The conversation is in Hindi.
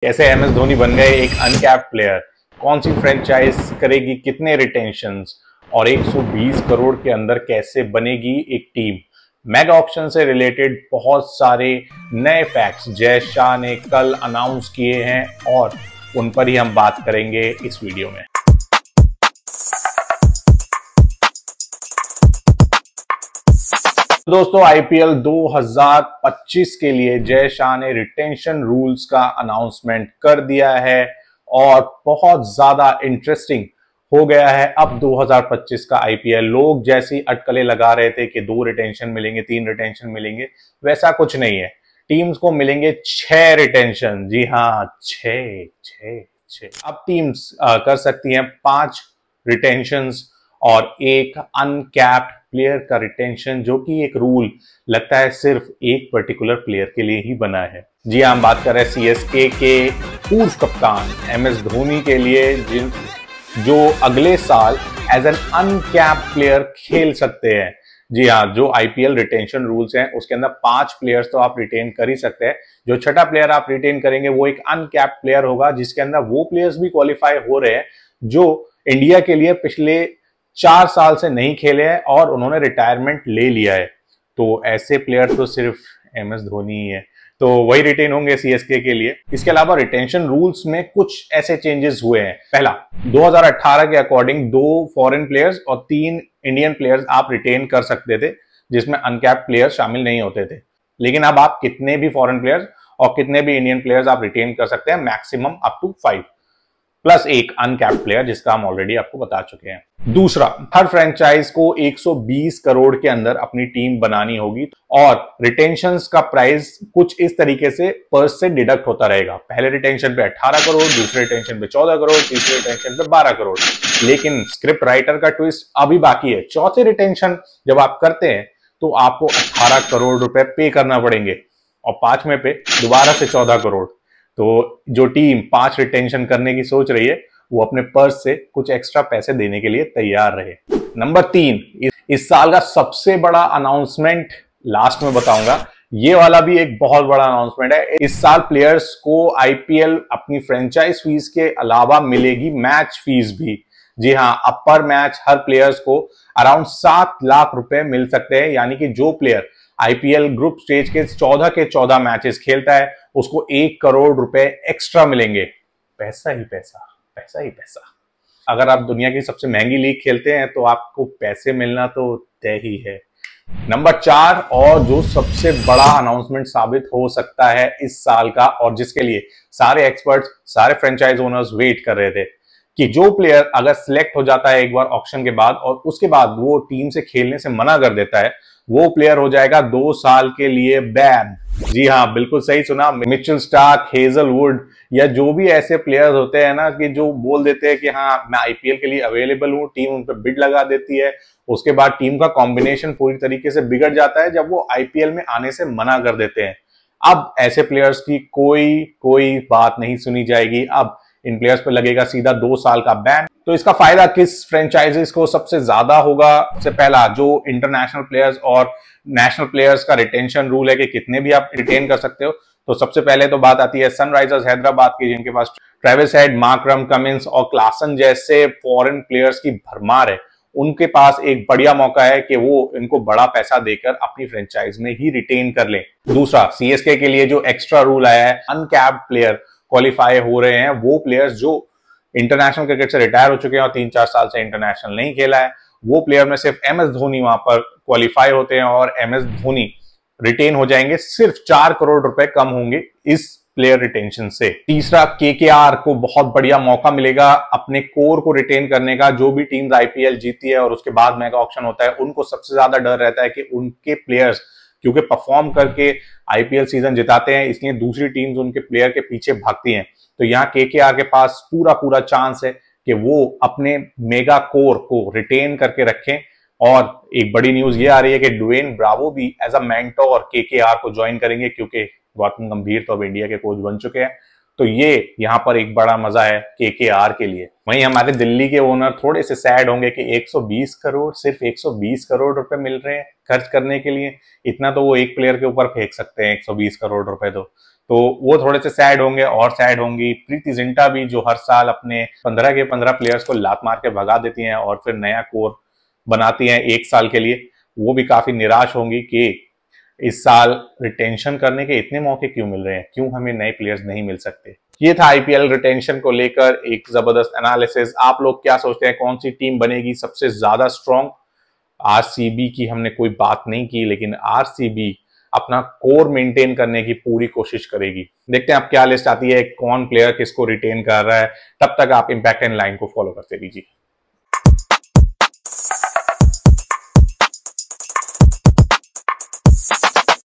कैसे एम एस धोनी बन गए एक अनकैप्ड प्लेयर, कौन सी फ्रेंचाइज करेगी कितने रिटेंशंस और 120 करोड़ के अंदर कैसे बनेगी एक टीम। मेगा ऑप्शन से रिलेटेड बहुत सारे नए फैक्ट्स जय शाह ने कल अनाउंस किए हैं और उन पर ही हम बात करेंगे इस वीडियो में। दोस्तों, आईपीएल 2025 के लिए जय शाह ने रिटेंशन रूल्स का अनाउंसमेंट कर दिया है और बहुत ज्यादा इंटरेस्टिंग हो गया है। अब 2025 का आईपीएल लोग जैसी अटकलें लगा रहे थे कि 2 रिटेंशन मिलेंगे, 3 रिटेंशन मिलेंगे, वैसा कुछ नहीं है। टीम्स को मिलेंगे 6 रिटेंशन। जी हाँ, 6। अब टीम्स कर सकती हैं 5 रिटेंशंस और एक अनकैप्ड प्लेयर का रिटेंशन, जो कि एक रूल लगता है सिर्फ एक पर्टिकुलर प्लेयर के लिए ही बना है। जी हाँ, हम बात कर रहे हैं सीएसके के पूर्व कप्तान एम एस धोनी के लिए, जो अगले साल एज एन अनकैप्ड प्लेयर खेल सकते हैं। जी हाँ, जो आईपीएल रिटेंशन रूल्स हैं उसके अंदर 5 प्लेयर्स तो आप रिटेन कर ही सकते हैं। जो छठा प्लेयर आप रिटेन करेंगे वो एक अनकैप्ड प्लेयर होगा, जिसके अंदर वो प्लेयर्स भी क्वालिफाई हो रहे हैं जो इंडिया के लिए पिछले 4 साल से नहीं खेले हैं और उन्होंने रिटायरमेंट ले लिया है। तो ऐसे प्लेयर तो सिर्फ एम एस धोनी ही है, तो वही रिटेन होंगे सीएसके के लिए। इसके अलावा रिटेंशन रूल्स में कुछ ऐसे चेंजेस हुए हैं। पहला, 2018 के अकॉर्डिंग 2 फॉरेन प्लेयर्स और 3 इंडियन प्लेयर्स आप रिटेन कर सकते थे, जिसमें अनकैप्ड प्लेयर्स शामिल नहीं होते थे। लेकिन अब आप कितने भी फॉरेन प्लेयर्स और कितने भी इंडियन प्लेयर्स आप रिटेन कर सकते हैं, मैक्सिमम अप टू 5 प्लस एक अनकैप्ड प्लेयर, जिसका हम ऑलरेडी आपको बता चुके हैं। दूसरा, हर फ्रेंचाइज को 120 करोड़ के अंदर अपनी टीम बनानी होगी और रिटेंशंस का प्राइस कुछ इस तरीके से पर्स से डिडक्ट होता रहेगा। पहले रिटेंशन पे 18 करोड़, दूसरे रिटेंशन पे 14 करोड़, तीसरे रिटेंशन पे 12 करोड़। लेकिन स्क्रिप्ट राइटर का ट्विस्ट अभी बाकी है। चौथे रिटेंशन जब आप करते हैं तो आपको 18 करोड़ रुपए पे करना पड़ेंगे और 5वें पे दोबारा से 14 करोड़। तो जो टीम 5 रिटेंशन करने की सोच रही है वो अपने पर्स से कुछ एक्स्ट्रा पैसे देने के लिए तैयार रहे। नंबर 3, इस साल का सबसे बड़ा अनाउंसमेंट लास्ट में बताऊंगा। ये वाला भी एक बहुत बड़ा अनाउंसमेंट है। इस साल प्लेयर्स को आईपीएल अपनी फ्रेंचाइज फीस के अलावा मिलेगी मैच फीस भी। जी हाँ, अपर मैच हर प्लेयर्स को अराउंड 7 लाख रुपए मिल सकते हैं। यानी कि जो प्लेयर आईपीएल ग्रुप स्टेज के 14 मैचेस खेलता है उसको 1 करोड़ रुपए एक्स्ट्रा मिलेंगे। पैसा ही पैसा, पैसा ही पैसा। अगर आप दुनिया की सबसे महंगी लीग खेलते हैं तो आपको पैसे मिलना तो तय ही है। नंबर 4, और जो सबसे बड़ा अनाउंसमेंट साबित हो सकता है इस साल का, और जिसके लिए सारे एक्सपर्ट्स, सारे फ्रेंचाइज ओनर्स वेट कर रहे थे, कि जो प्लेयर अगर सिलेक्ट हो जाता है एक बार ऑक्शन के बाद और उसके बाद वो टीम से खेलने से मना कर देता है, वो प्लेयर हो जाएगा 2 साल के लिए बैन। जी हाँ, बिल्कुल सही सुना। मिचेल स्टार्क, हेजलवुड या जो भी ऐसे प्लेयर्स होते हैं ना कि जो बोल देते हैं कि हाँ मैं आईपीएल के लिए अवेलेबल हूं, टीम उन पर बिड लगा देती है, उसके बाद टीम का कॉम्बिनेशन पूरी तरीके से बिगड़ जाता है जब वो आईपीएल में आने से मना कर देते हैं। अब ऐसे प्लेयर्स की कोई बात नहीं सुनी जाएगी। अब इन प्लेयर्स पे लगेगा सीधा 2 साल का बैन। तो इसका फायदा किस फ्रेंचाइजीज को सबसे ज्यादा होगा? सबसे पहला, जो इंटरनेशनल प्लेयर्स और नेशनल प्लेयर्स का रिटेंशन रूल है कि कितने भी आप रिटेन कर सकते हो, तो सबसे पहले तो बात आती है सनराइजर्स हैदराबाद की, जिनके पास ट्रेविस हेड, मार्करम कमिंस और क्लासन जैसे फॉरेन प्लेयर्स की भरमार है। उनके पास एक बढ़िया मौका है कि वो इनको बड़ा पैसा देकर अपनी फ्रेंचाइज में ही रिटेन कर लें। दूसरा, सीएसके के लिए जो एक्स्ट्रा रूल आया है, अनकैप्ड प्लेयर क्वालिफाई हो रहे हैं वो प्लेयर्स जो इंटरनेशनल क्रिकेट से रिटायर हो चुके हैं और 3-4 साल से इंटरनेशनल नहीं खेला है। वो प्लेयर में सिर्फ एम एस धोनी वहां पर क्वालिफाई होते हैं और एम एस धोनी रिटेन हो जाएंगे। सिर्फ 4 करोड़ रुपए कम होंगे इस प्लेयर रिटेंशन से। तीसरा, केकेआर को बहुत बढ़िया मौका मिलेगा अपने कोर को रिटेन करने का। जो भी टीम आईपीएल जीती है और उसके बाद मेगा ऑक्शन होता है, उनको सबसे ज्यादा डर रहता है कि उनके प्लेयर्स क्योंकि परफॉर्म करके आईपीएल सीजन जिताते हैं, इसलिए दूसरी टीम्स उनके प्लेयर के पीछे भागती हैं। तो यहाँ केकेआर के पास पूरा चांस है कि वो अपने मेगा कोर को रिटेन करके रखें। और एक बड़ी न्यूज ये आ रही है कि ड्वेन ब्रावो भी एज अ मेंटोर केकेआर को ज्वाइन करेंगे, क्योंकि गौतम गंभीर तो अब इंडिया के कोच बन चुके हैं। तो ये यहाँ पर एक बड़ा मजा है केकेआर के लिए। वहीं हमारे दिल्ली के ओनर थोड़े से सैड होंगे कि 120 करोड़, सिर्फ 120 करोड़ रुपए मिल रहे हैं खर्च करने के लिए। इतना तो वो एक प्लेयर के ऊपर फेंक सकते हैं 120 करोड़ रुपए। तो वो थोड़े से सैड होंगे और सैड होंगी प्रीति जिंटा भी, जो हर साल अपने 15 के 15 प्लेयर्स को लात मार के भगा देती हैं और फिर नया कोर बनाती हैं एक साल के लिए। वो भी काफी निराश होंगी कि इस साल रिटेंशन करने के इतने मौके क्यों मिल रहे हैं, क्यों हमें नए प्लेयर्स नहीं मिल सकते। ये था आईपीएल रिटेंशन को लेकर एक जबरदस्त एनालिसिस। आप लोग क्या सोचते हैं, कौन सी टीम बनेगी सबसे ज्यादा स्ट्रॉन्ग? आरसीबी की हमने कोई बात नहीं की, लेकिन आरसीबी अपना कोर मेंटेन करने की पूरी कोशिश करेगी। देखते हैं अब क्या लिस्ट आती है, कौन प्लेयर किसको रिटेन कर रहा है। तब तक आप इंपैक्ट एंड लाइन को फॉलो करते रहिए।